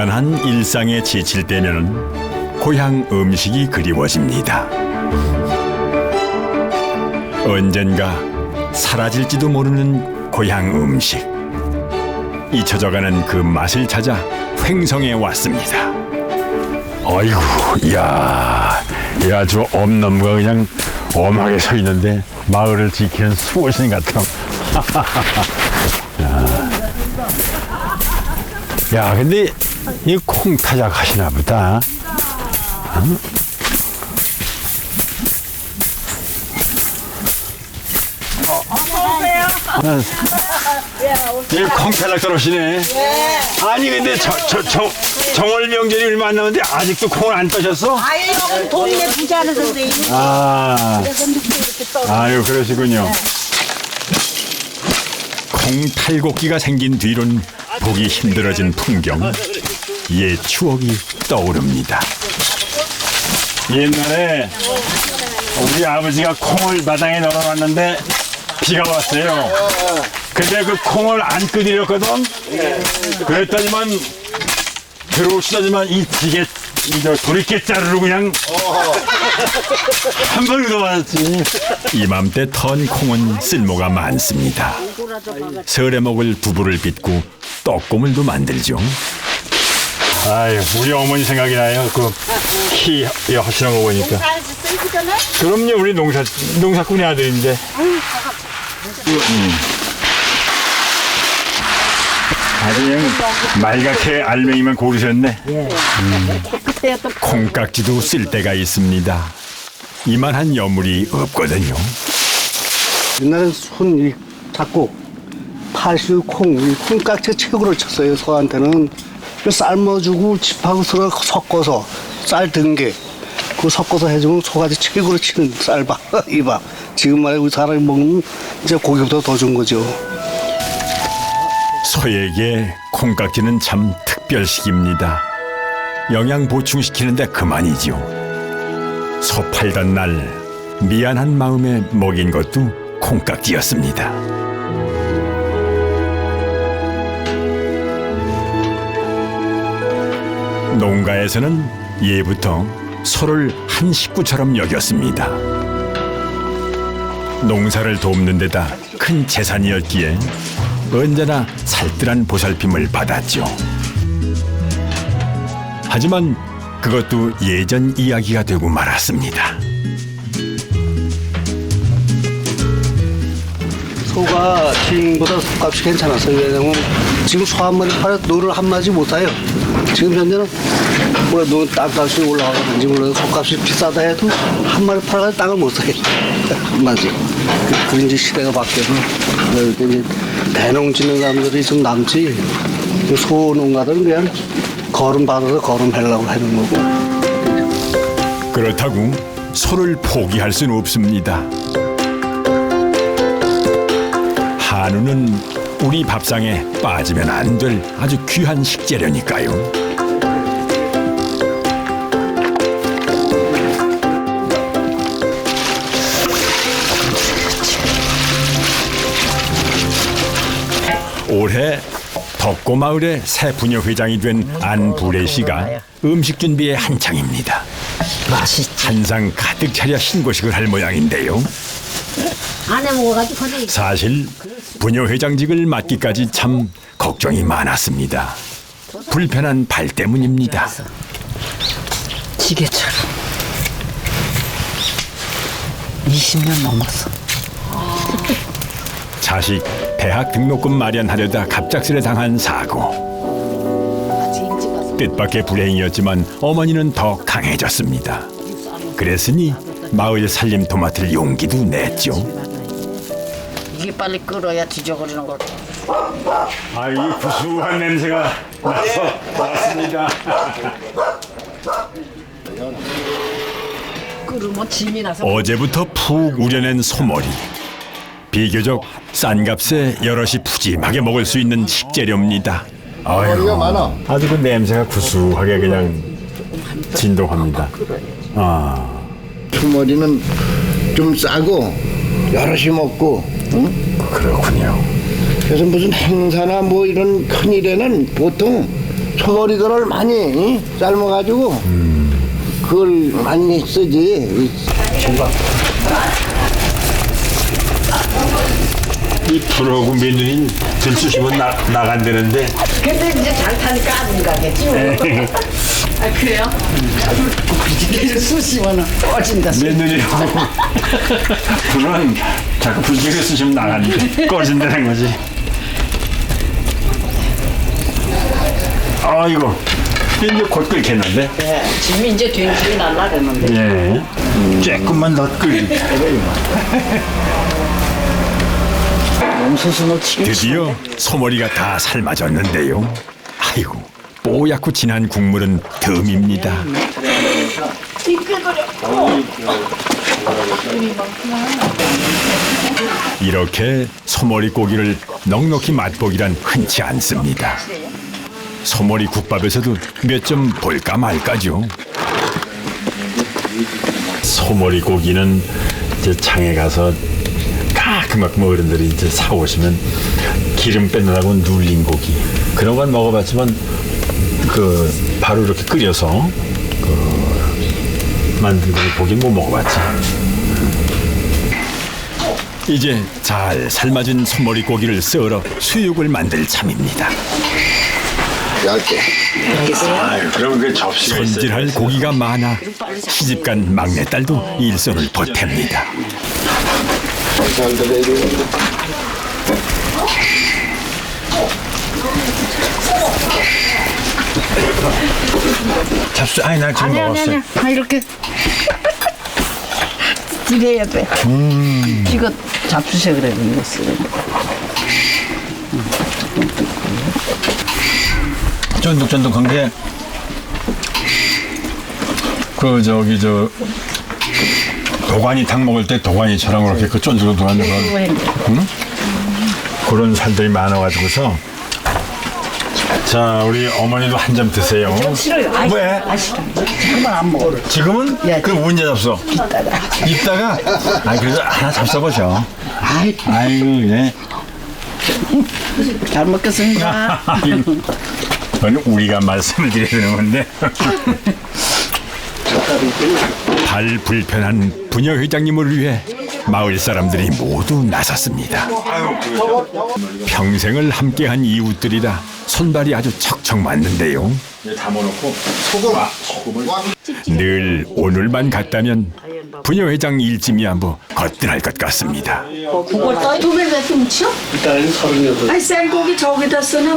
고단한 일상에 지칠 때면 고향 음식이 그리워집니다. 언젠가 사라질지도 모르는 고향 음식. 잊혀져가는 그 맛을 찾아 횡성에 왔습니다. 어이구, 야 아주 엄나무가 그냥 엄하게 서 있는데 마을을 지키는 수호신 같아. 야, 근데 이 콩타작 하시나 보다. 응? 이 콩타작 들어오시네. 아니 근데 정월 명절이 얼마 안 남았는데 아직도 콩을 안 떠셨어? 아유, 동네 부자는 선생님. 그래서 늦게 이렇게 떠. 아유 그러시군요. 콩 탈곡기가 생긴 뒤론 보기 힘들어진 풍경. 옛 추억이 떠오릅니다. 옛날에 우리 아버지가 콩을 마당에 널어놨는데 비가 왔어요. 근데 그 콩을 안 끄드렸거든. 그랬더니만 들어오시더니만 이 지게 저 도리깨자루로 그냥 한 번 얻어맞았지. 이맘때 턴 콩은 쓸모가 많습니다. 설에 먹을 두부를 빚고 떡고물도 만들죠. 아유 우리 어머니 생각이 나요. 그 키 하시는 거 보니까. 그럼요 우리 농사꾼의 아들인데. 아주 그냥 말갛게 알맹이만 고르셨네. 콩깍지도 쓸 때가 있습니다. 이만한 여물이 없거든요. 옛날엔 손 잡고 팔실 콩, 이 콩깍지 최고로 쳤어요. 소한테는 삶아주고 집하고 섞어서 쌀 등게 그거 섞어서 해주면 소가지 최고로 치는 쌀밥 이 밥. 지금 말해 우리 사람이 먹는 이제 고기보다 더 좋은 거죠. 소에게 콩깍지는 참 특별식입니다. 영양 보충시키는데 그만이죠. 소 팔던 날 미안한 마음에 먹인 것도 콩깍지였습니다. 농가에서는 예부터 소를 한 식구처럼 여겼습니다. 농사를 돕는 데다 큰 재산이었기에 언제나 살뜰한 보살핌을 받았죠. 하지만 그것도 예전 이야기가 되고 말았습니다. 소가 지금보다 소값이 괜찮았어요. 왜냐면 지금 소 한 마리 팔아 노를 한 마디 못 사요. 지금 현재는 뭐 땅값이 올라가든지 물론 소값이 비싸다 해도 한 마리 팔아서 땅을 못 사요. 한 마디. 그런 이제 시대가 바뀌어서 이제 대농 짓는 사람들이 좀 남지 소 농가들은 그냥 거름 받아서 거름 하려고 하는 거고. 그렇다고 소를 포기할 수는 없습니다. 한우는 우리 밥상에 빠지면 안 될 아주 귀한 식재료니까요. 올해 덕고마을의 새 부녀회장이 된 안부래 씨가 음식 준비에 한창입니다. 맛있지. 한상 가득 차려 신고식을 할 모양인데요. 안에 먹어가지고 거기. 사실 부녀회장직을 맡기까지 참 걱정이 많았습니다. 불편한 발 때문입니다. 지게처럼 20년 넘었어. 자식 대학 등록금 마련하려다 갑작스레 당한 사고. 뜻밖의 불행이었지만 어머니는 더 강해졌습니다. 그랬으니 마을 살림 토마토를 용기도 냈죠. 이게 빨리 끓어야 뒤져버리는 걸. 아이 구수한 냄새가 나서 왔습니다. 끓으면 짐이 나서. 어제부터 푹 우려낸 소머리. 비교적 싼 값에 여럿이 푸짐하게 먹을 수 있는 식재료입니다. 머리가 많아. 아주 그 냄새가 구수하게 그냥 진동합니다. 소머리는 좀 싸고 여럿이 먹고, 응? 그렇군요. 그래서 무슨 행사나 뭐 이런 큰 일에는 보통 소머리들을 많이 삶아가지고 그걸 많이 쓰지. 이 불하고 며느리 들쑤시면 나간다는데. 근데 이제 잘 타니까 안 가겠지. 아 그래요? 수시면은 꺼진다. 며느리하고 불은 자꾸 불지게 쓰시면 나간대. 꺼진다는 거지. 아이고 이제 곧 끓겠는데. 네, 지금 이제 된줄이 날라 그랬는데. 예. 조금만 더 끓이게. 옹수순을 치고. 드디어 소머리가 다 삶아졌는데요. 아이고, 뽀얗고 진한 국물은 듬입니다. 이렇게 소머리 고기를 넉넉히 맛보기란 흔치 않습니다. 소머리 국밥에서도 몇 점 볼까 말까죠. 소머리 고기는 이제 장에 가서 가끔 어른들이 이제 사오시면 기름 빼느라고 눌린 고기 그런 건 먹어봤지만 그 바로 이렇게 끓여서 그 만든 고기 못 먹어봤지. 이제 잘 삶아진 소머리 고기를 썰어 수육을 만들 참입니다. 얇게. 아유, 그럼 그 접시가 손질할 고기가 많아 시집간 막내딸도 일손을 보탭니다. 잘 들어야 되는데. 잡수. 아니 나 지금 먹었어. 아 이렇게 이래야 돼. 이거 잡수셔 그래 이거 쓰는 거. 쫀득쫀득한 게 그 저기 저 도가니탕 먹을 때 도가니처럼 그렇게 그 쫀득쫀득한 그런 그런 살들이 많아가지고서 자 우리 어머니도 한 점 드세요. 싫어요. 왜? 싫어요. 지금은 안 먹어. 지금은? 예. 그럼 언제 잡숴? 이따가? 아 그래서 하나 잡숴보셔. 아이고 예. 잘 먹겠습니다. 그건 우리가 말씀을 드려야 되는 건데. 발 불편한 부녀 회장님을 위해 마을 사람들이 모두 나섰습니다. 평생을 함께한 이웃들이라 손발이 아주 척척 맞는데요. 담아놓고 소금을 늘 오늘만 같다면 부녀 회장 일짐이야 뭐 거뜬할 것 같습니다. 두개 김치요? 일단은 36. 아니 생고기 저기다 쓰는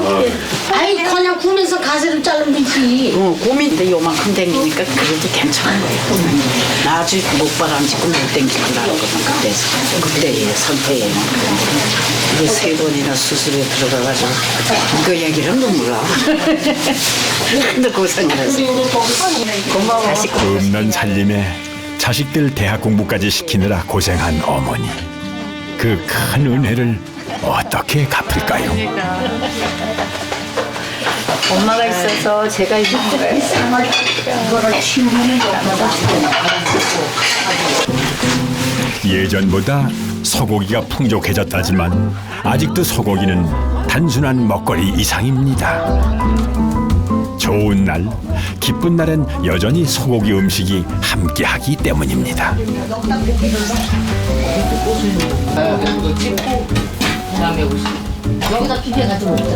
아이 그냥 구면서 가지를 자르면 되지. 고민데 요만큼 댕기니까 그래도 괜찮은 거예요. 나중에 목바람 짚고 못 댕기고 나거든 그때의 선택에는 이게 3번이나 수술에 들어가가지고 그 얘기를 눈물 나. 근데 고생을 했어. 고마워. 다시 없는 살림에 자식들 대학 공부까지 시키느라 고생한 어머니. 그 큰 은혜를 어떻게 갚을까요? 엄마가 있어서 제가 있는 거예요. 이거를 치우면 예전보다 소고기가 풍족해졌다지만 아직도 소고기는 단순한 먹거리 이상입니다. 좋은 날, 기쁜 날엔 여전히 소고기 음식이 함께하기 때문입니다. 여기다 비벼가지고 먹자.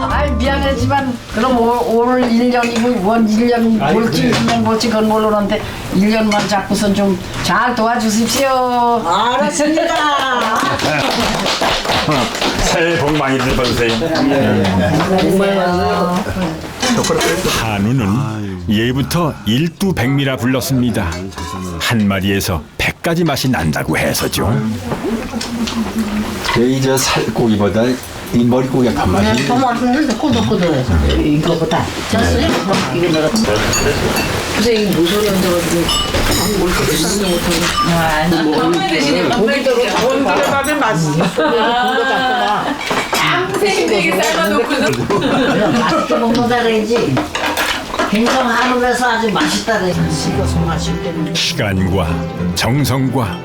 아이 미안하지만 그럼 올 1년이고 원 1년 뭘지 1년 뭘지 그건 모르는데 1년만 잡고선 좀 잘 도와주십시오. 알았습니다. 새해 복 많이 받으세요. 한우는 예부터 일두백미라 불렀습니다. 한 마리에서 100가지 맛이 난다고 해서죠. 여기 저 살고기보다 이 머리고기가 더 맛있네. 더 맛있는데 꼬들꼬들해서 이거보다. 짰어요? 이거 내가 그래서 이게 무소리 얹어가지고 뭘그렇게 쌈도 못하고 고기대로 밥을 맛있어. 그거 잡고 되게 맛있게 먹는다 그래야지. 굉장히 한우에서 아주 맛있다 그래. 식어서 마실 때는. 시간과 정성과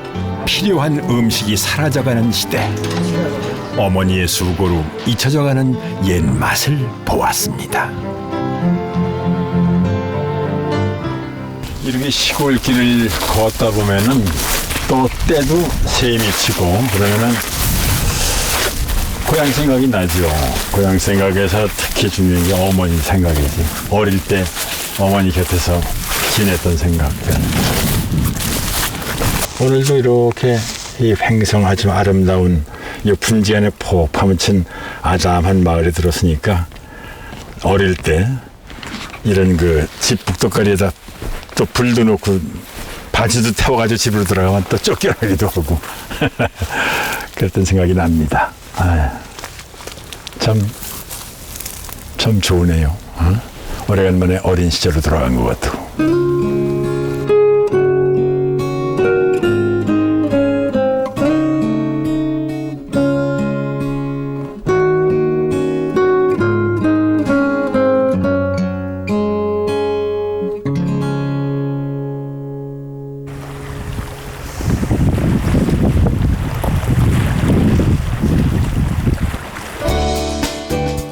필요한 음식이 사라져가는 시대. 어머니의 수고로 잊혀져가는 옛 맛을 보았습니다. 이렇게 시골길을 걷다 보면은 또 때도 새이 치고 그러면은 고향 생각이 나죠. 고향 생각에서 특히 중요한 게 어머니 생각이지. 어릴 때 어머니 곁에서 지냈던 생각들. 오늘도 이렇게 이 횡성하지만 아름다운 이 분지안에 폭 파묻힌 아담한 마을에 들었으니까 어릴 때 이런 그 집 북덕거리에다 또 불도 놓고 바지도 태워가지고 집으로 들어가면 또 쫓겨나기도 하고 그랬던 생각이 납니다. 참 좋으네요. 오래간만에 어린 시절로 돌아간 것 같고.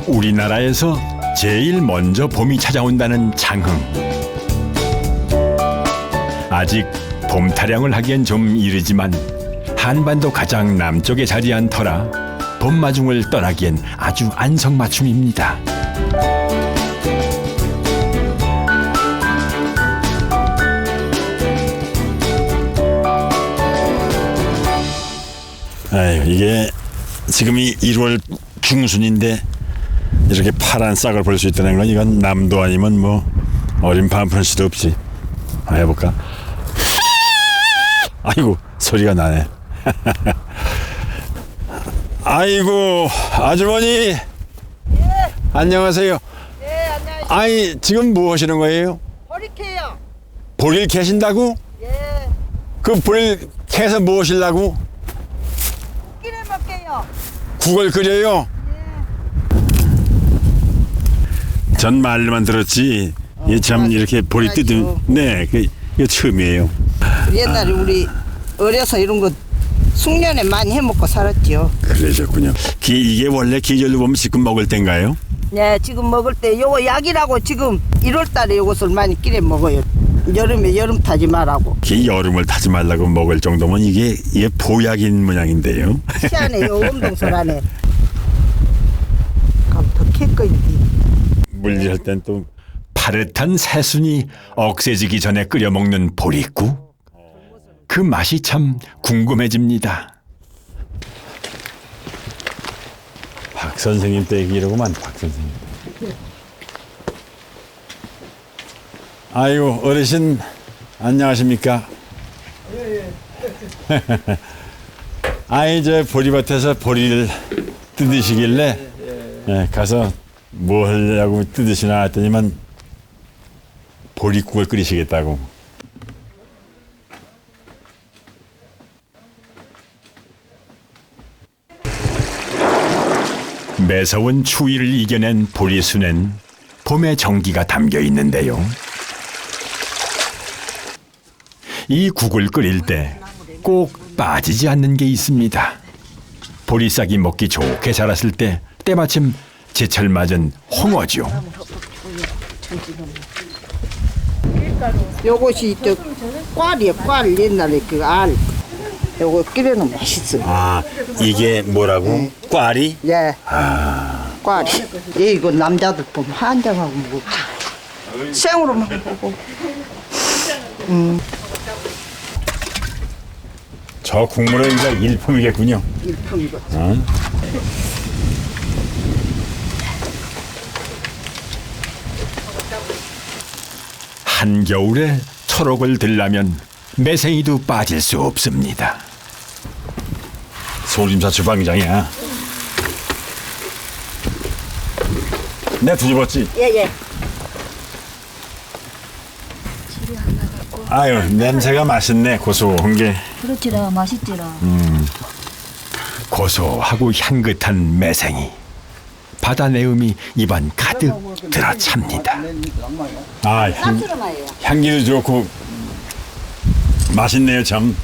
우리나라에서 제일 먼저 봄이 찾아온다는 장흥. 아직 봄 타령을 하기엔 좀 이르지만 한반도 가장 남쪽에 자리한 터라 봄마중을 떠나기엔 아주 안성맞춤입니다. 아유, 이게 지금이 1월 중순인데 이렇게 파란 싹을 볼 수 있다는 건 이건 남도 아니면 뭐 어린 반푼씨도 없지. 해볼까? 아이고 소리가 나네. 아이고 아주머니. 안녕하세요. 네, 안녕하세요. 아이 지금 뭐 하시는 거예요? 보리캐요. 보리를 캐신다고? 예. 그 보리를 캐서 뭐 하시려고? 끼를 먹게요. 국을 끓여요? 전 말로만 들었지. 이게 참 이렇게 보리 뜯으면 이게 처음이에요. 옛날에 우리 어려서 이런 거 숙련에 많이 해먹고 살았죠. 그러셨군요. 이게 원래 계절로 보면 지금 먹을 때인가요? 네, 지금 먹을 때 요거 약이라고 지금 1월달에 요것을 많이 끼래 먹어요. 여름에 여름 타지 말라고. 여름을 타지 말라고 먹을 정도면 이게 보약인 모양인데요. 시안에 요 운동설 안에. 그럼 더 캘거인데. 물질할 땐 또 파릇한 새순이 억세지기 전에 끓여 먹는 보리국. 그 맛이 참 궁금해집니다. 박 선생님 댁이라고만 박 선생님. 아이고 어르신 안녕하십니까? 아이 저 보리밭에서 보리를 뜯으시길래 가서 뭐 하려고 뜯으시나 했더니만 보리국을 끓이시겠다고. 매서운 추위를 이겨낸 보리순엔 봄의 정기가 담겨 있는데요. 이 국을 끓일 때 꼭 빠지지 않는 게 있습니다. 보리싹이 먹기 좋게 자랐을 때 때마침 제철 맞은 홍어죠. 요것이 저 꽈리에 꽈리 옛날에 그 알. 요거 끼려는 맛있어요. 아 이게 뭐라고? 꽈리? 예. 꽈리. 예, 이거 남자들 보면 한장하고 먹고. 생으로만 먹고. 저 국물은 이제 일품이겠군요. 일품이고. 한겨울에 초록을 들라면 매생이도 빠질 수 없습니다. 소림사 주방장이야. 내 뒤집었지? 예. 아유 냄새가 맛있네. 고소한 게. 그렇지라 맛있지라. 고소하고 향긋한 매생이. 바다 내음이 입안 가득 들어찹니다. 아 향기도 좋고 맛있네요 참.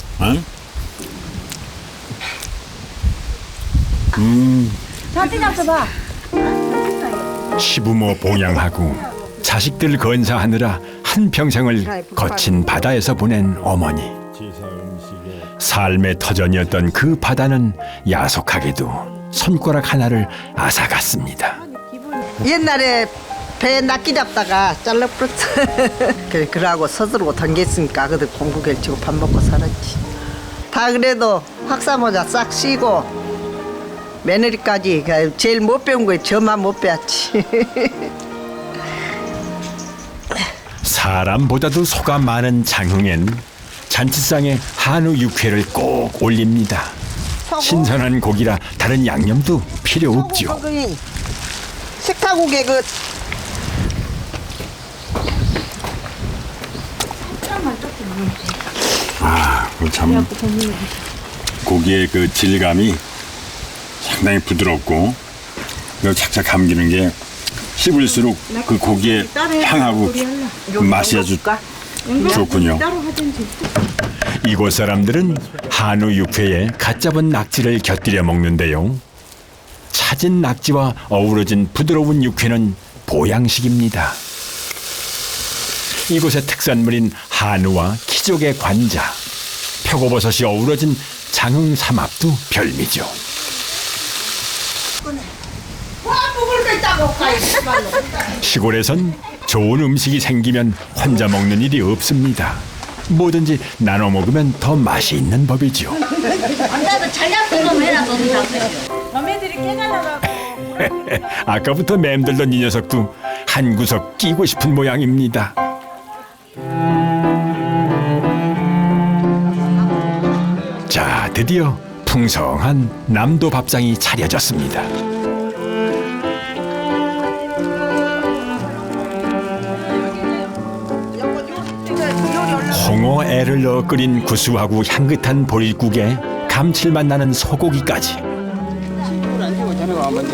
시부모 봉양하고 자식들 건사하느라 한 평생을 거친 바다에서 보낸 어머니. 삶의 터전이었던 그 바다는 야속하게도 손가락 하나를 앗아갔습니다. 옛날에 배 낚시 잡다가 잘라버렸어. 그래, 그러고 서두르고 당겼으니까 그들 공부 결치고 밥 먹고 살았지. 다 그래도 학사모자 싹 씌고 며느리까지 제일 못 배운 거에 저만 못 배웠지. 사람보다도 소가 많은 장흥엔 잔치상에 한우 육회를 꼭 올립니다. 신선한 고기라 다른 양념도 필요 없죠. 식탁국에 그 참 고기의 그 질감이 상당히 부드럽고 그리고 착착 감기는 게 씹을수록 그 고기의 향하고 그 맛이 아주 좋군요. 이곳 사람들은 한우 육회에 갓 잡은 낙지를 곁들여 먹는데요. 찾은 낙지와 어우러진 부드러운 육회는 보양식입니다. 이곳의 특산물인 한우와 키족의 관자, 표고버섯이 어우러진 장흥 삼합도 별미죠. 시골에선 좋은 음식이 생기면 혼자 먹는 일이 없습니다. 뭐든지 나눠 먹으면 더 맛이 있는 법이죠. 아까부터 맴돌던 이 녀석도 한 구석 끼고 싶은 모양입니다. 자, 드디어 풍성한 남도 밥상이 차려졌습니다. 홍어 애를 넣어 끓인 구수하고 향긋한 보릿국에 감칠맛 나는 소고기까지.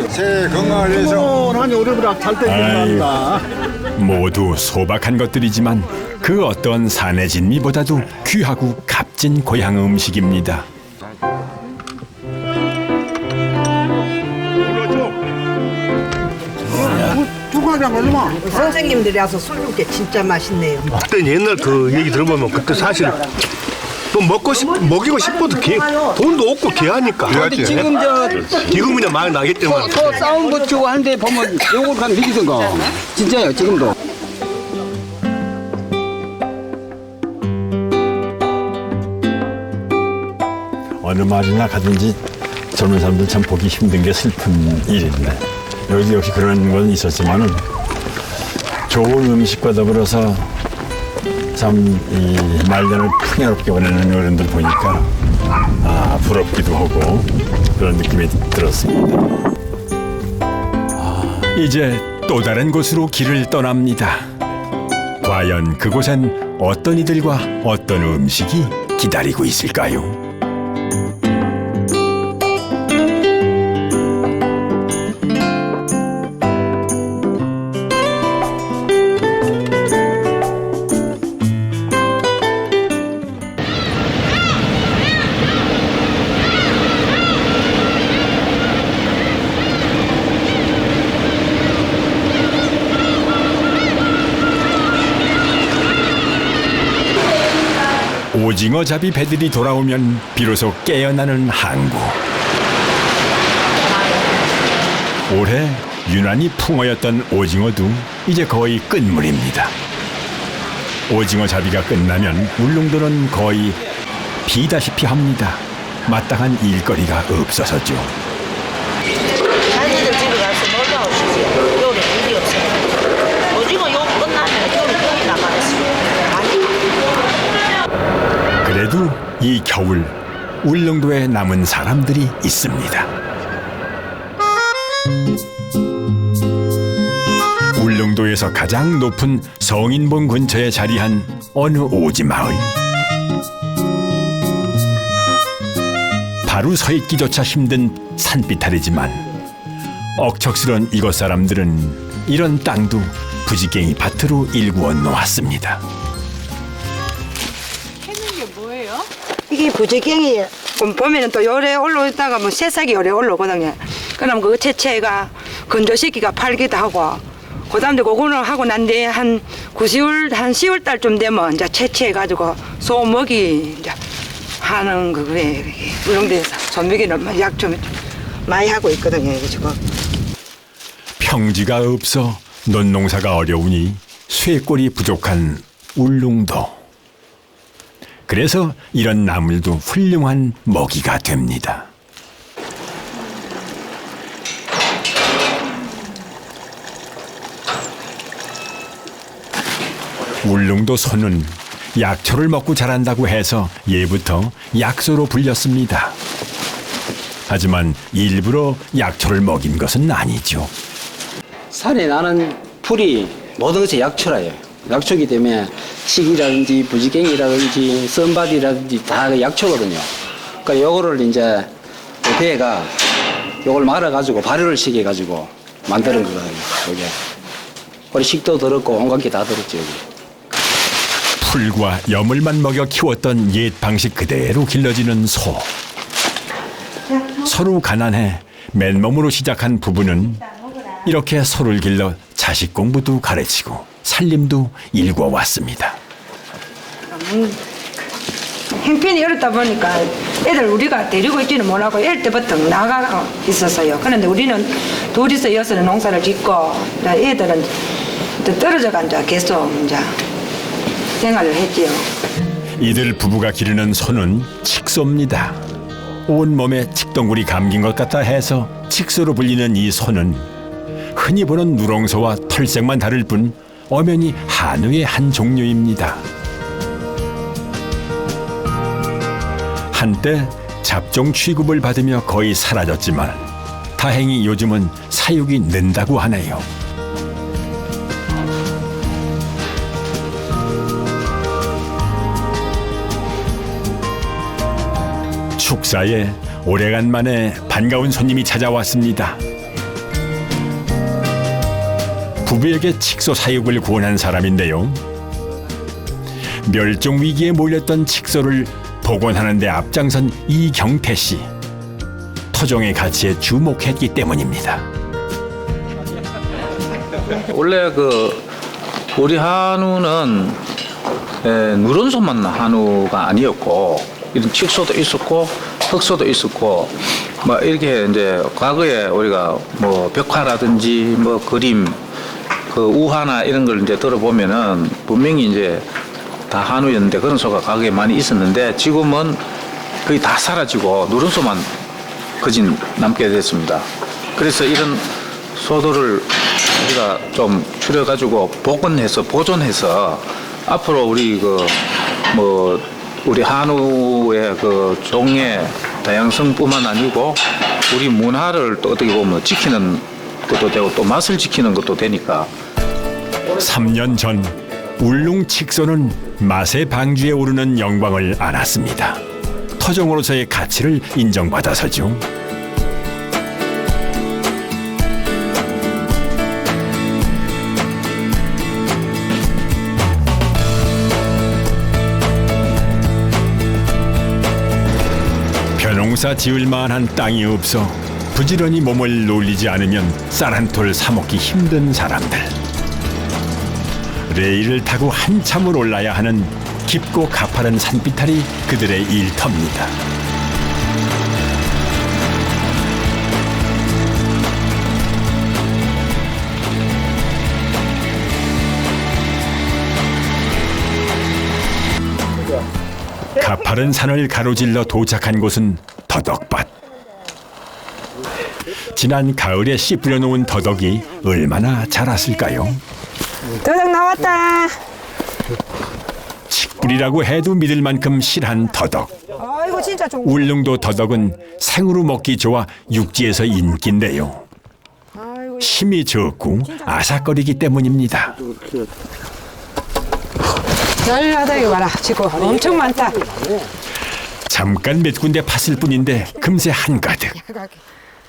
새해 건강을 위해서 모두 소박한 것들이지만 그 어떤 산의 진미보다도 귀하고 값진 고향 음식입니다. 선생님들이 와서 술 줄 게 진짜 맛있네요. 그때 옛날 그 얘기 들어보면 그때 사실 또 먹이고 싶어도 돈도 없고 귀하니까. 그렇지. 지금 그냥 많이 나기 때문에. 소 싸움 붙이고 하는데 보면 요걸 간 이기던가. 진짜요, 지금도. 어느 말이나 가든지 젊은 사람들 참 보기 힘든 게 슬픈 일인데 여기도 역시 그런 건 있었지만은 좋은 음식과 더불어서 참 이 말년을 풍요롭게 보내는 어른들 보니까 부럽기도 하고 그런 느낌이 들었습니다. 이제 또 다른 곳으로 길을 떠납니다. 과연 그곳엔 어떤 이들과 어떤 음식이 기다리고 있을까요? 오징어 잡이 배들이 돌아오면 비로소 깨어나는 항구. 올해 유난히 풍어였던 오징어도 이제 거의 끝물입니다. 오징어 잡이가 끝나면 울릉도는 거의 비다시피 합니다. 마땅한 일거리가 없어서죠. 자기들 집에 가서 놀러 오시지. 요리 일이 없어요. 오징어 요 끝나면 요리 여기 나가겠어요. 그래도 이 겨울 울릉도에 남은 사람들이 있습니다. 울릉도에서 가장 높은 성인봉 근처에 자리한 어느 오지마을. 바로 서 있기조차 힘든 산비탈이지만 억척스런 이곳 사람들은 이런 땅도 부지깽이 밭으로 일구어 놓았습니다. 이게 부지깽이에요. 그럼 봄에는 또 요래 올라오다가 뭐 새싹이 요래 올라오거든요. 그럼 그 채채가 건조시키가 팔기도 하고 그다음에 그거는 하고 난 뒤에 한 9, 10월 한 10월 달쯤 되면 이제 채취해가지고 소 먹이 이제 하는 그거에 우렁대에서 소 먹이는 약 좀 많이 하고 있거든요. 지금 평지가 없어 논농사가 어려우니 쇠골이 부족한 울릉도. 그래서 이런 나물도 훌륭한 먹이가 됩니다. 울릉도 소는 약초를 먹고 자란다고 해서 예부터 약소로 불렸습니다. 하지만 일부러 약초를 먹인 것은 아니죠. 산에 나는 풀이 모든 것이 약초라요. 약초이기 때문에 치기라든지 부지갱이라든지 썬바디라든지 다 약초거든요. 그러니까 요거를 이제 배가 요걸 말아가지고 발효를 시켜가지고 만드는 거거든요. 요게. 우리 식도 들었고 온갖 게 다 들었죠. 여기. 풀과 여물만 먹여 키웠던 옛 방식 그대로 길러지는 소. 서로 가난해 맨몸으로 시작한 부부는 이렇게 소를 길러 자식 공부도 가르치고 살림도 일궈왔습니다. 형편이 어렵다 보니까 애들 우리가 데리고 있지는 못하고 애들 때부터 나가 있었어요. 그런데 우리는 둘이서 여기서 농사를 짓고 애들은 떨어져가 이제 계속 이제 생활을 했지요. 이들 부부가 기르는 소는 칡소입니다. 온몸에 칡덩굴이 감긴 것 같다 해서 칡소로 불리는 이 소는 흔히 보는 누렁소와 털색만 다를 뿐 엄연히 한우의 한 종류입니다. 한때 잡종 취급을 받으며 거의 사라졌지만 다행히 요즘은 사육이 는다고 하네요. 축사에 오래간만에 반가운 손님이 찾아왔습니다. 부부에게 칡소 사육을 구원한 사람인데요. 멸종 위기에 몰렸던 칡소를 복원하는 데 앞장선 이경태 씨. 토종의 가치에 주목했기 때문입니다. 원래 우리 한우는 누런소만 한우가 아니었고 이런 칡소도 있었고 흑소도 있었고 뭐 이렇게 이제 과거에 우리가 뭐 벽화라든지 뭐 그림 우화나 이런 걸 이제 들어보면은 분명히 이제 다 한우였는데 그런 소가 과거에 많이 있었는데 지금은 거의 다 사라지고 누런소만 거진 남게 됐습니다. 그래서 이런 소들을 우리가 좀 줄여가지고 복원해서 보존해서 앞으로 우리 우리 한우의 종의 다양성뿐만 아니고 우리 문화를 또 어떻게 보면 지키는 것도 되고 또 맛을 지키는 것도 되니까. 3년 전 울릉 칡소는 맛의 방주에 오르는 영광을 안았습니다. 토종으로서의 가치를 인정받아서죠. 벼농사 지을 만한 땅이 없어 부지런히 몸을 놀리지 않으면 쌀 한 톨 사 먹기 힘든 사람들. 레일을 타고 한참을 올라야 하는 깊고 가파른 산비탈이 그들의 일터입니다. 가파른 산을 가로질러 도착한 곳은 더덕밭. 지난 가을에 씨 뿌려놓은 더덕이 얼마나 자랐을까요? 더덕 나왔다. 칡뿌리라고 해도 믿을 만큼 실한 더덕. 아이고 진짜 좋. 울릉도 더덕은 생으로 먹기 좋아 육지에서 인기인데요. 힘이 적고 아삭거리기 때문입니다. 잘하다 이거 봐라. 지금 엄청 많다. 잠깐 몇 군데 팠을 뿐인데 금세 한가득.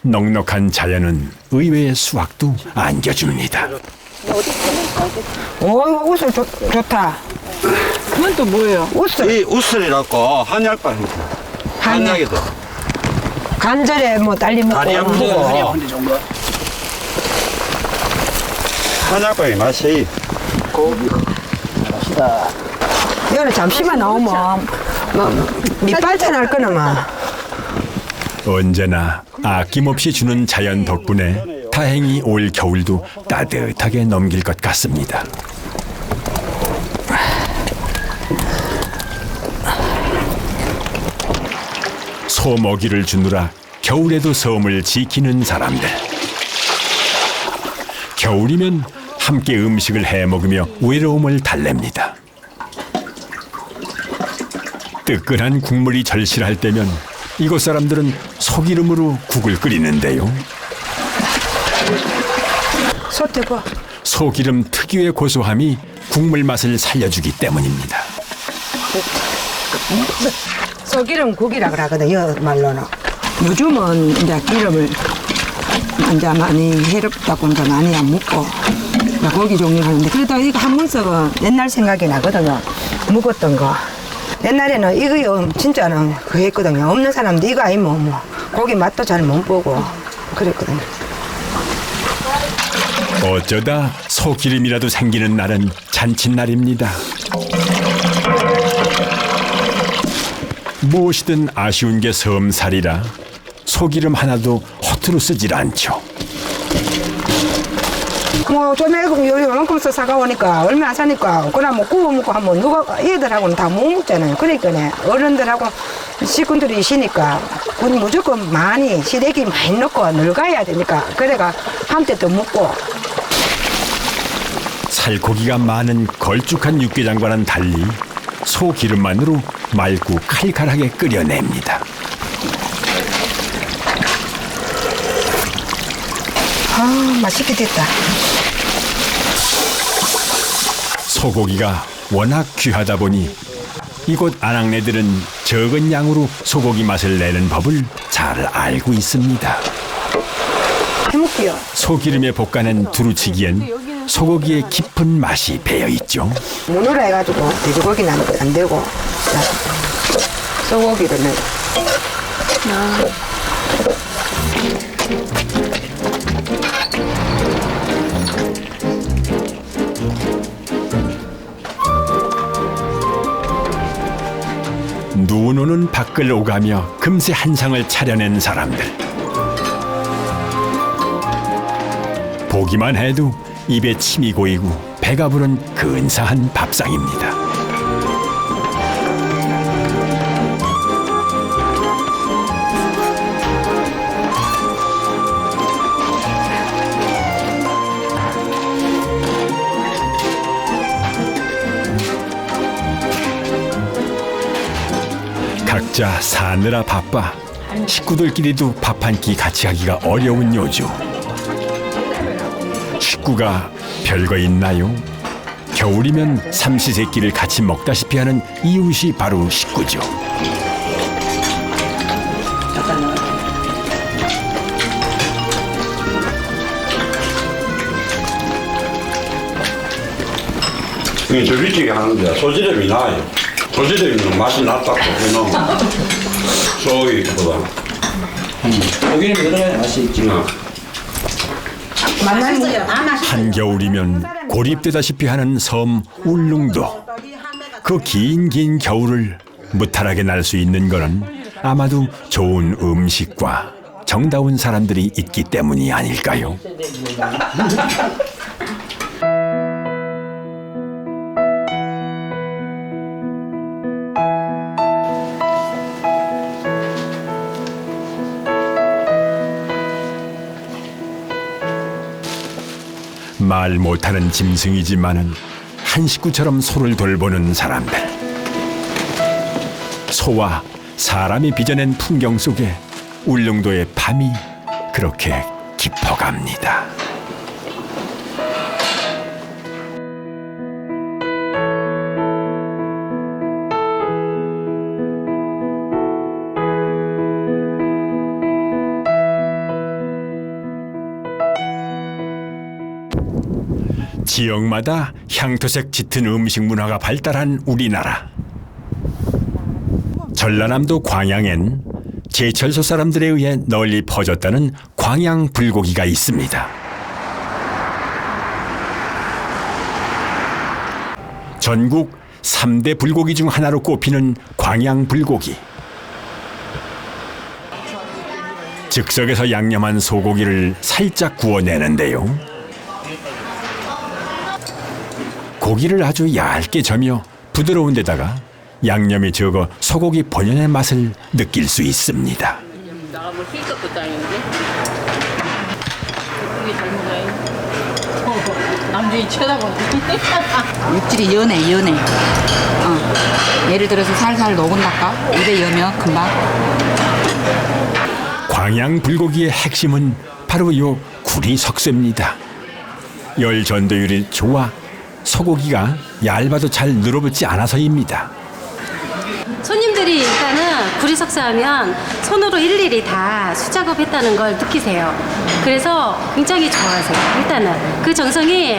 넉넉한 자연은 의외의 수확도 안겨줍니다. 이거 우슬 좋다. 그건 또 뭐예요? 우슬. 이 우슬이라고 한약방입니다. 한약에도 간절에 뭐 딸리 먹고 다리 한 뭐. 번. 한약밥이 맛이. 여기 잠시만 나오면 뭐 밑발전 할 거나 막. 언제나 아낌없이 주는 자연 덕분에 다행히 올 겨울도 따뜻하게 넘길 것 같습니다. 소 먹이를 주느라 겨울에도 섬을 지키는 사람들. 겨울이면 함께 음식을 해 먹으며 외로움을 달랩니다. 뜨끈한 국물이 절실할 때면 이곳 사람들은 소기름으로 국을 끓이는데요. 소떼고 소기름 특유의 고소함이 국물 맛을 살려주기 때문입니다. 소기름 국이라 그러거든, 여 말로는. 요즘은 이제 기름을 이제 많이 해롭다고 이제 많이 안 먹고 이제 고기 종류 하는데 그래도 이거 한 번 썩은 옛날 생각이 나거든요. 묵었던 거. 옛날에는 이거 진짜는 그거 했거든요. 없는 사람도 이거 아니면 뭐 고기 맛도 잘 못 보고 그랬거든요. 어쩌다 소기름이라도 생기는 날은 잔칫날입니다. 무엇이든 아쉬운 게 섬살이라 소기름 하나도 허투루 쓰질 않죠. 뭐 좀에 요만큼 사가오니까 얼마 안 사니까 그냥 뭐 구워 먹고 하면 누가 애들하고는 다 못 먹잖아요. 그러니까 어른들하고 식구들이 있으니까 그건 무조건 많이 시래기 많이 넣고 늙어야 되니까 그래가 한때 또 먹고. 살코기가 많은 걸쭉한 육개장과는 달리 소기름만으로 맑고 칼칼하게 끓여냅니다. 아, 맛있게 됐다. 소고기가 워낙 귀하다 보니 이곳 아낙네들은 적은 양으로 소고기 맛을 내는 법을 잘 알고 있습니다. 해먹기요. 소기름에 볶아낸 두루치기엔 소고기의 깊은 맛이 배어 있죠. 무누라 해가지고 돼지고기는 안 되고 소고기를 넣어. 눈 오는 밖을 오가며 금세 한 상을 차려낸 사람들. 보기만 해도 입에 침이 고이고 배가 부른 근사한 밥상입니다. 각자 사느라 바빠 식구들끼리도 밥 한 끼 같이 하기가 어려운 요즘. 식구가 별거 있나요? 겨울이면 삼시세끼를 같이 먹다시피 하는 이웃이 바로 식구죠. 이게 조리찌개 하는데 소지름이 나아요. 소지름이 맛이 낫다고 해놓으면 소고기보다. 고기는 들어가야 맛이 있지. 한겨울이면 고립되다시피 하는 섬 울릉도. 그 긴 겨울을 무탈하게 날 수 있는 것은 아마도 좋은 음식과 정다운 사람들이 있기 때문이 아닐까요? 말 못하는 짐승이지만은 한 식구처럼 소를 돌보는 사람들. 소와 사람이 빚어낸 풍경 속에 울릉도의 밤이 그렇게 깊어갑니다. 지역마다 향토색 짙은 음식 문화가 발달한 우리나라. 전라남도 광양엔 제철소 사람들에 의해 널리 퍼졌다는 광양 불고기가 있습니다. 전국 3대 불고기 중 하나로 꼽히는 광양 불고기. 즉석에서 양념한 소고기를 살짝 구워내는데요. 고기를 아주 얇게 저며 부드러운 데다가 양념이 적어 소고기 본연의 맛을 느낄 수 있습니다. 나가 뭐 힐것 것도 아닌데. 그게 잘 먹어요. 남주인 쳐다보네. 육질이 연해. 예를 들어서 살살 녹은달까? 입에 여면 금방. 광양 불고기의 핵심은 바로 요 구리 석쇠입니다. 열 전도율이 좋아 소고기가 얇아도 잘 늘어붙지 않아서입니다. 손님들이 일단은 구리석쇠 하면 손으로 일일이 다 수작업했다는 걸 느끼세요. 그래서 굉장히 좋아하세요. 일단은 그 정성이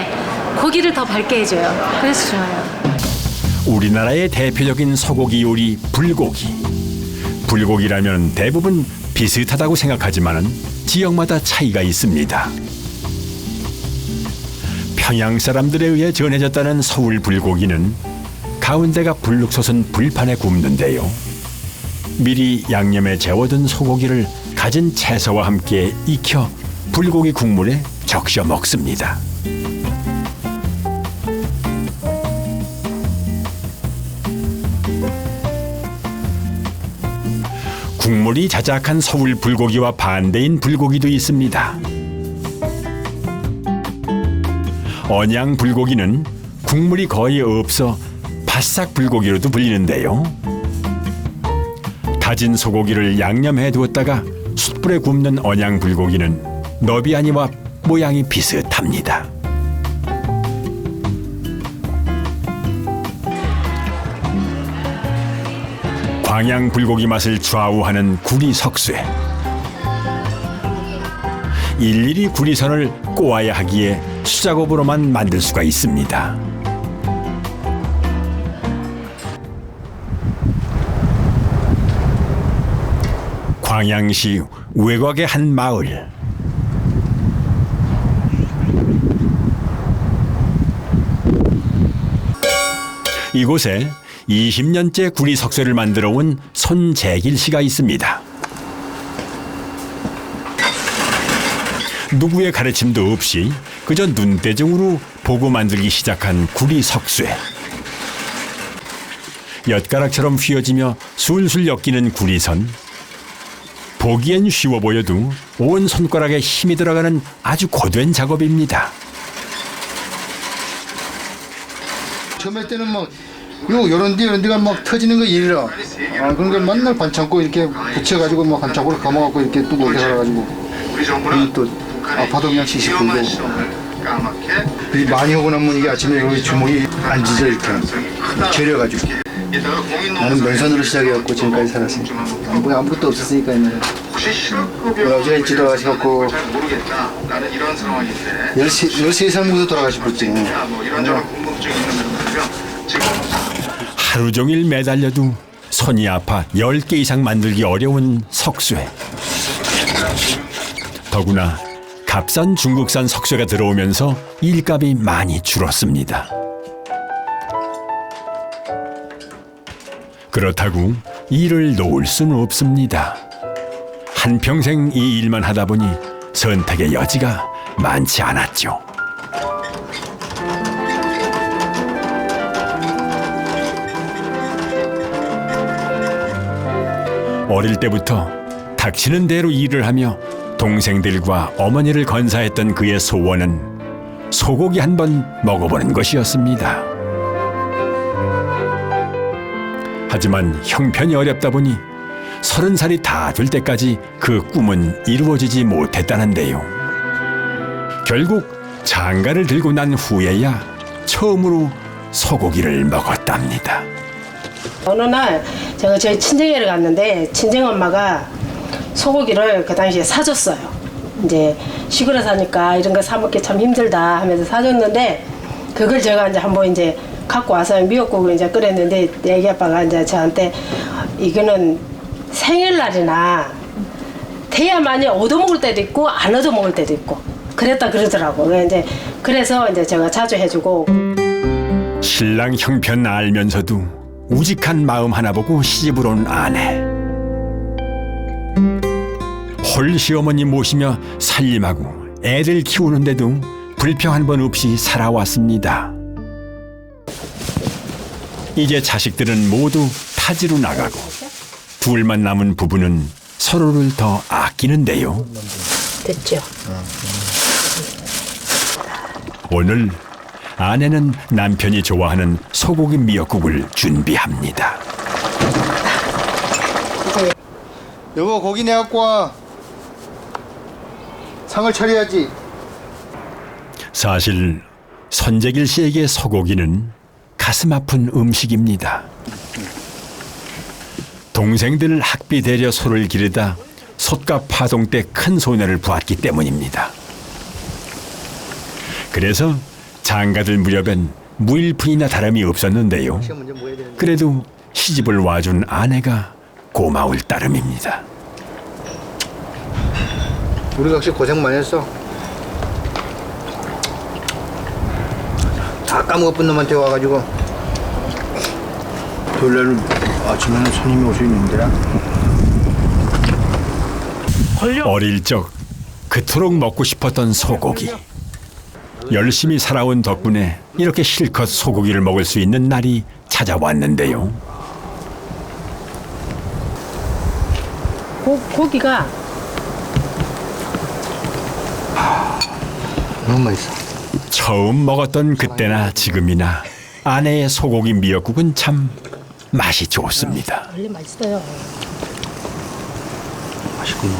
고기를 더 밝게 해줘요. 그래서 좋아요. 우리나라의 대표적인 소고기 요리 불고기. 불고기라면 대부분 비슷하다고 생각하지만 지역마다 차이가 있습니다. 평양 사람들에 의해 전해졌다는 서울 불고기는 가운데가 불룩 솟은 불판에 굽는데요. 미리 양념에 재워둔 소고기를 갖은 채소와 함께 익혀 불고기 국물에 적셔 먹습니다. 국물이 자작한 서울 불고기와 반대인 불고기도 있습니다. 언양 불고기는 국물이 거의 없어 바싹 불고기로도 불리는데요. 다진 소고기를 양념해 두었다가 숯불에 굽는 언양 불고기는 너비아니와 모양이 비슷합니다. 광양 불고기 맛을 좌우하는 구리 석쇠. 일일이 구리선을 꼬아야 하기에 수작업으로만 만들 수가 있습니다. 광양시 외곽의 한 마을. 이곳에 20년째 구리 석쇠를 만들어 온 손재길 씨가 있습니다. 누구의 가르침도 없이 그저 눈대중으로 보고 만들기 시작한 구리 석쇠. 엿가락처럼 휘어지며 술술 엮이는 구리선. 보기엔 쉬워 보여도 온 손가락에 힘이 들어가는 아주 고된 작업입니다. 처음에 때는 막 요런 데가 막 터지는 거 일이라. 그런 걸 맨날 반창고 이렇게 붙여가지고 막 반창고를 감아갖고 이렇게 또 이렇게 해가지고 또 아파도 그냥 시시풀고. 많이 오고 나면 이게 아침에 여기 주먹이 안 짖어 이렇게 저려가지고. 나는 맨손으로 시작해갖고 지금까지 살았으니까. 아무것도 없었으니까 옛날에. 어제 돌아가셔갖고 13살 무도 돌아가시겠지. 하루 종일 매달려도 손이 아파 10개 이상 만들기 어려운 석쇠. 더구나 값싼 중국산 석쇠가 들어오면서 일값이 많이 줄었습니다. 그렇다고 일을 놓을 수는 없습니다. 한평생 이 일만 하다 보니 선택의 여지가 많지 않았죠. 어릴 때부터 닥치는 대로 일을 하며 동생들과 어머니를 건사했던 그의 소원은 소고기 한 번 먹어보는 것이었습니다. 하지만 형편이 어렵다 보니 30살이 다 될 때까지 그 꿈은 이루어지지 못했다는데요. 결국 장가를 들고 난 후에야 처음으로 소고기를 먹었답니다. 어느 날 제가 저희 친정에를 갔는데 친정엄마가 소고기를 그 당시에 사줬어요. 이제 시골에 사니까 이런 거 사 먹기 참 힘들다 하면서 사줬는데 그걸 제가 이제 한번 이제 갖고 와서 미역국을 이제 끓였는데 애기 아빠가 이제 저한테 이거는 생일날이나 돼야만이 얻어먹을 때도 있고 안 얻어먹을 때도 있고 그랬다 그러더라고. 그래서 이제 제가 자주 해주고. 신랑 형편 알면서도 우직한 마음 하나 보고 시집을 온 아내. 홀 시어머니 모시며 살림하고 애들 키우는데도 불평 한 번 없이 살아왔습니다. 이제 자식들은 모두 타지로 나가고 둘만 남은 부부는 서로를 더 아끼는데요. 됐죠. 오늘 아내는 남편이 좋아하는 소고기 미역국을 준비합니다. 여보 고기 내 갖고 와. 상을 차려야지. 사실 선재길 씨에게 소고기는 가슴 아픈 음식입니다. 동생들 학비 대려 소를 기르다 솥값 파동 때 큰 손해를 보았기 때문입니다. 그래서 장가들 무렵엔 무일푼이나 다름이 없었는데요. 그래도 시집을 와준 아내가 고마울 따름입니다. 우리 역시 고생 많이 했어. 다 까먹어본 놈한테 와가지고. 토요일날 아침에는 손님이 올 수 있는데라. 어릴 적 그토록 먹고 싶었던 소고기. 열심히 살아온 덕분에 이렇게 실컷 소고기를 먹을 수 있는 날이 찾아왔는데요. 고기가 너무 맛있어. 처음 먹었던 그때나 지금이나 아내의 소고기 미역국은 참 맛이 좋습니다. 원래 맛있어요. 맛있구나.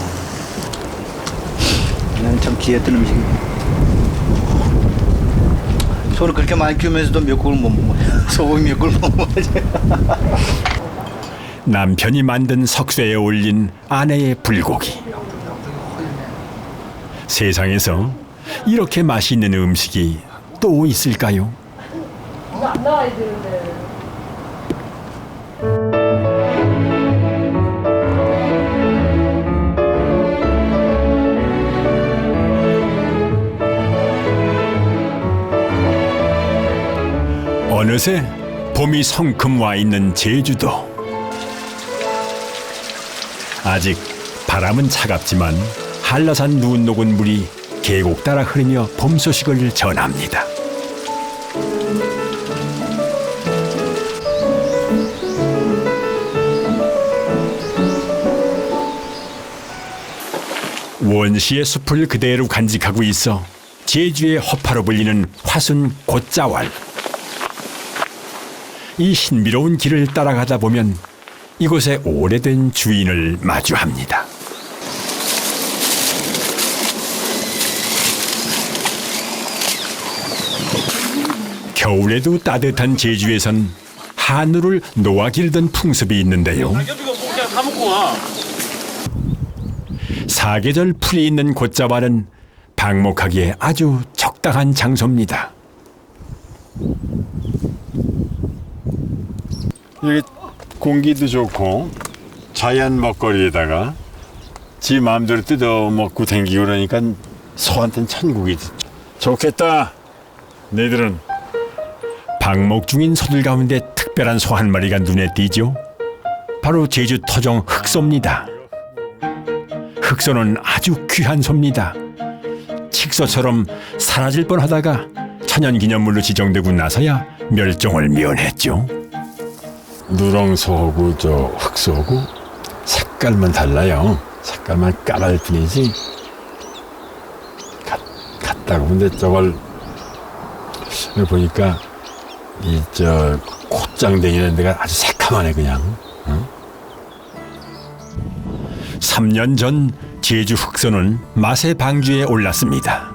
난 참 기했던 음식이야. 소를 그렇게 많이 키우면서도 미역국을 못 먹어. 소고기 미역국을 못 먹어야지. 남편이 만든 석쇠에 올린 아내의 불고기. 세상에서 이렇게 맛있는 음식이 또 있을까요? 나와야 되는데. 어느새 봄이 성큼 와 있는 제주도. 아직 바람은 차갑지만 한라산 눈 녹은 물이 계곡 따라 흐르며 봄 소식을 전합니다. 원시의 숲을 그대로 간직하고 있어 제주의 허파로 불리는 화순 곶자왈. 이 신비로운 길을 따라가다 보면 이곳의 오래된 주인을 마주합니다. 겨울에도 따뜻한 제주에선 한우를 놓아 기르던 풍습이 있는데요. 사계절 풀이 있는 곶자왈은 방목하기에 아주 적당한 장소입니다. 여기 공기도 좋고 자연 먹거리에다가 지 마음대로 뜯어먹고 댕기고 그러니까 소한테는 천국이지. 좋겠다. 너희들은. 방목 중인 소들 가운데 특별한 소 한 마리가 눈에 띄죠. 바로 제주 토종 흑소입니다. 흑소는 아주 귀한 소입니다. 칙소처럼 사라질 뻔하다가 천연기념물로 지정되고 나서야 멸종을 면했죠. 누렁소하고 저 흑소하고 색깔만 달라요. 색깔만 까랄 뿐이지 같다고. 근데 저걸 보니까 이 저 콧장댕이라는 데가 아주 새카만해 그냥. 응? 3년 전 제주 흑소는 맛의 방주에 올랐습니다.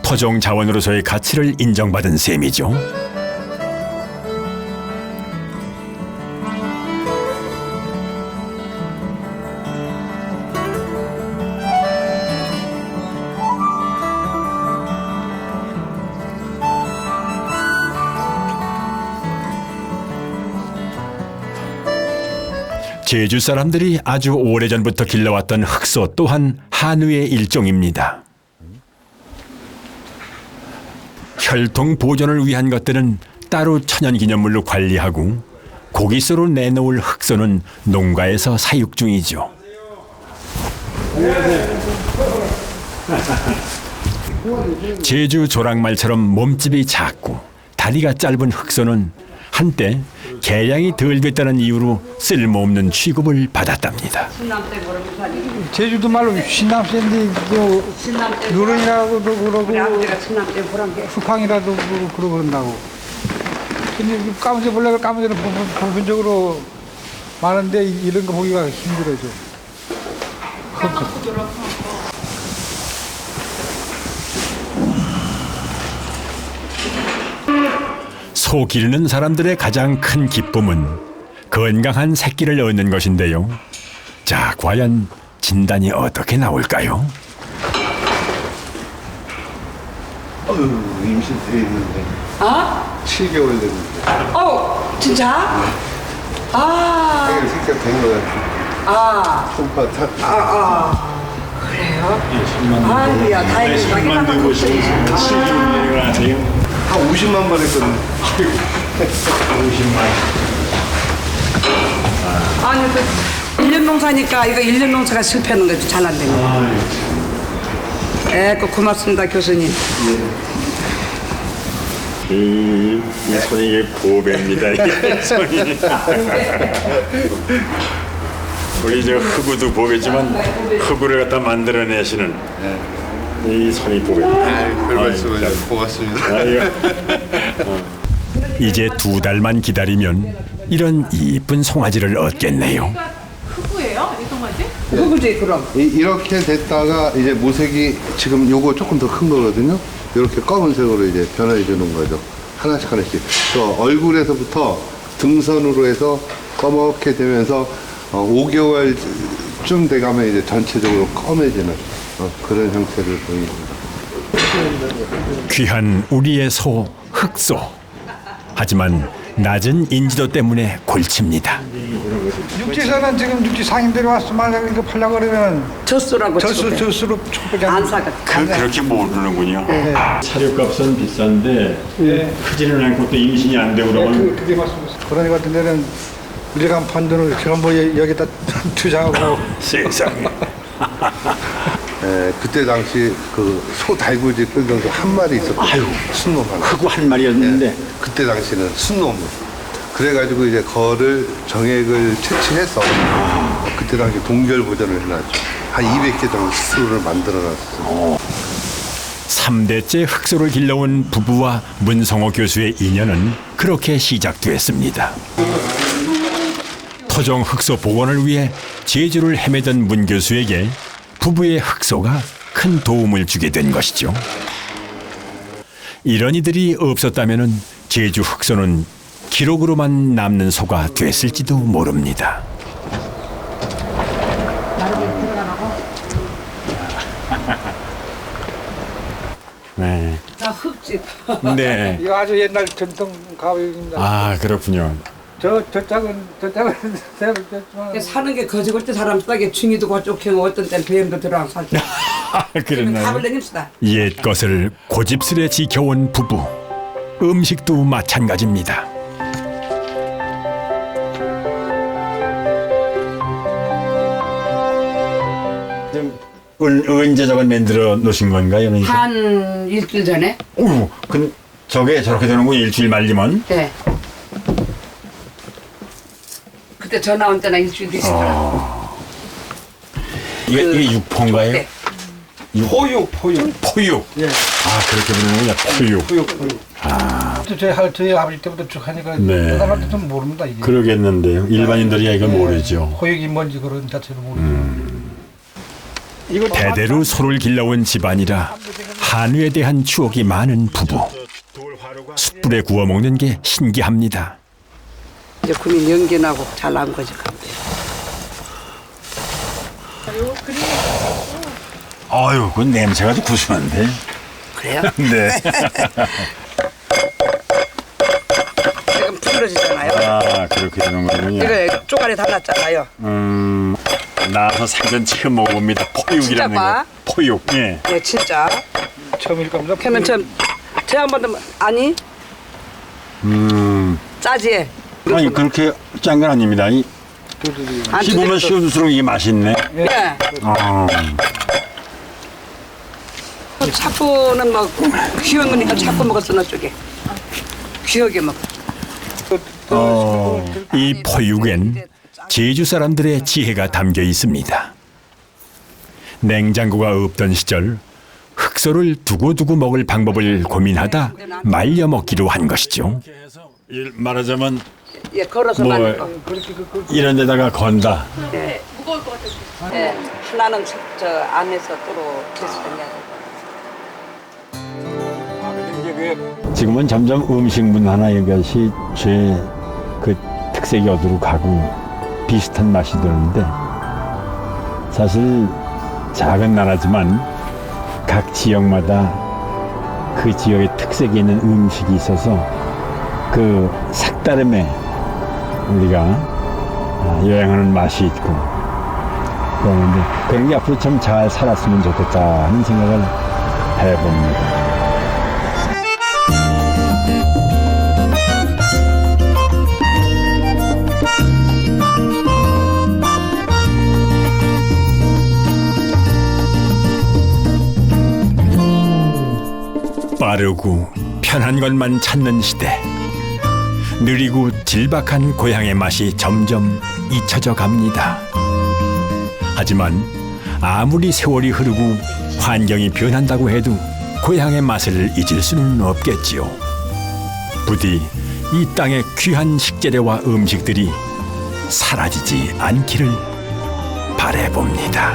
토종 자원으로서의 가치를 인정받은 셈이죠. 제주 사람들이 아주 오래전부터 길러왔던 흑소 또한 한우의 일종입니다. 혈통 보존을 위한 것들은 따로 천연기념물로 관리하고 고기소로 내놓을 흑소는 농가에서 사육 중이죠. 제주 조랑말처럼 몸집이 작고 다리가 짧은 흑소는 한때 개량이 덜 됐다는 이유로 쓸모없는 취급을 받았답니다. 제주도 말로 신남새인데 누런이라고도 그러고 수팡이라도 그러고 그런다고. 근데 까만새 벌레가 까만새는 보편적으로 많은데 이런 거 보기가 힘들어져. 소 기르는 사람들의 가장 큰 기쁨은 건강한 새끼를 얻는 것인데요. 자, 과연 진단이 어떻게 나올까요? 임신돼 있는데. 아? 7개월 됐는데. 진짜? 아. 새끼가 된 거야. 아. 손바닥. 그래요? 아이고야, 다행이다. 10만 들고 7개월 아세요? 한 50만 번 했거든. 50만. 아니, 1년 농사니까 이거 1년 농사가 실패하는 거지. 잘 안 되는 거. 고맙습니다, 교수님. 이 손이 이게 보배입니다. 이게 손이. 우리 저 흑우도 보배지만 흑우를 갖다 만들어내시는 이 손이 보배입니다. 별 말씀을 고맙습니다. 이제 2달만 기다리면 이런 이쁜 송아지를 얻겠네요. 흑우예요? 이 송아지? 흑우지 그럼. 이렇게 됐다가 이제 모색이 지금 요거 조금 더 큰 거거든요. 이렇게 검은색으로 이제 변화해 주는 거죠. 하나씩 하나씩. 또 얼굴에서부터 등선으로 해서 검게 되면서 5개월쯤 돼가면 이제 전체적으로 검해지는 그런 형태를 보입니다. 귀한 우리의 소 흑소. 하지만 낮은 인지도 때문에 골칩니다. 육지에서는 지금 육지 상인들이 와서 만약에 이거 팔려고 그러면 젖소라고 젖소로 촉밖에 안 사가. 그렇게 모르는군요. 네. 사료값은 비싼데 크지는 않고 또 임신이 안 되고 그러면 그게 맞습니다. 그러니 같은 데는 우리가 판 돈을 전부 여기다 투자하고 세상에. 그때 당시 그 소 달구지 끌던 한 마리 있었거든요. 아유, 순놈 하나. 흑우 한 마리였는데 그때 당시는 순놈. 그래가지고 이제 거를 정액을 채취해서 그때 당시 동결 보전을 해놨죠. 한 200개 정도 수를 만들어놨어요. 3대째 흑소를 길러온 부부와 문성호 교수의 인연은 그렇게 시작됐습니다. 토종 흑소 복원을 위해 제주를 헤매던 문 교수에게 부부의 흑소가 큰 도움을 주게 된 것이죠. 이런 이들이 없었다면 제주 흑소는 기록으로만 남는 소가 됐을지도 모릅니다. 네. 나 흑집. 네. 이거 아주 옛날 전통 가옥입니다. 아, 그렇군요. 저 짝은 사는 게 거지골 때 사람 싸게 중이도 고쪽해고 어떤 때는 뱀도 들어와 살죠. 그랬나요? 갑을 내립시다. 옛 것을 고집스레 지켜온 부부. 음식도 마찬가지입니다. 언제 저걸 만들어 놓으신 건가요? 그러니까? 한 일주일 전에. 오, 그 저게 저렇게 되는군 일주일 말리면. 네. 그때 전화 온 때나 일주일 뒤시더라고. 이게 육포인가요? 네. 포육. 포육. 예. 아, 그렇게 부르는군요. 포육. 아, 저희 아버지 때부터 쭉 하니까 네. 사람한테 좀 모릅니다 이게. 그러겠는데요. 일반인들이 이걸 모르죠. 호육이 뭔지 그런 자체를 모르죠. 대대로 소를 길러온 집안이라 한우에 대한 추억이 많은 부부. 숯불에 구워 먹는 게 신기합니다. 이제 구민 연기나고 잘 나온 거죠. 아유, 그 냄새가 좀 구수한데. 그래요? 네. 지금 풀어지잖아요. 아, 아, 그렇게 되는 거군요. 이거 쪼가리 달랐잖아요. 나와서 생전 처음 먹어봅니다. 포육이라는 진짜 거. 포육. 예. 네, 진짜. 처음일 겁니다. 그러면 저 한번 아니 짜지. 아니 그렇게 짠 건 아닙니다. 안 씹으면 뜯어도. 씹을수록 이게 맛있네. 네. 아. 차프는 뭐 귀여운 거니까 차프 먹었어 너 쪽에. 귀하게 먹어. 이 포육엔 제주 사람들의 지혜가 담겨 있습니다. 냉장고가 없던 시절 흑소를 두고두고 먹을 방법을 고민하다 말려 먹기로 한 것이죠. 말하자면 예, 걸어서 뭐 많이 거. 이런 데다가 건다. 예. 예. 하나는 저 안에서 또로 됐으냐. 지금은 점점 음식 문화나 것이 제 그 특색이 어디로 가고 비슷한 맛이 드는데 사실 작은 나라지만 각 지역마다 그 지역의 특색이 있는 음식이 있어서 그 색다름에 우리가 여행하는 맛이 있고 그러는데 그런 게 앞으로 참 잘 살았으면 좋겠다 하는 생각을 해봅니다. 빠르고 편한 것만 찾는 시대. 느리고 질박한 고향의 맛이 점점 잊혀져 갑니다. 하지만 아무리 세월이 흐르고 환경이 변한다고 해도 고향의 맛을 잊을 수는 없겠지요. 부디 이 땅의 귀한 식재료와 음식들이 사라지지 않기를 바라봅니다.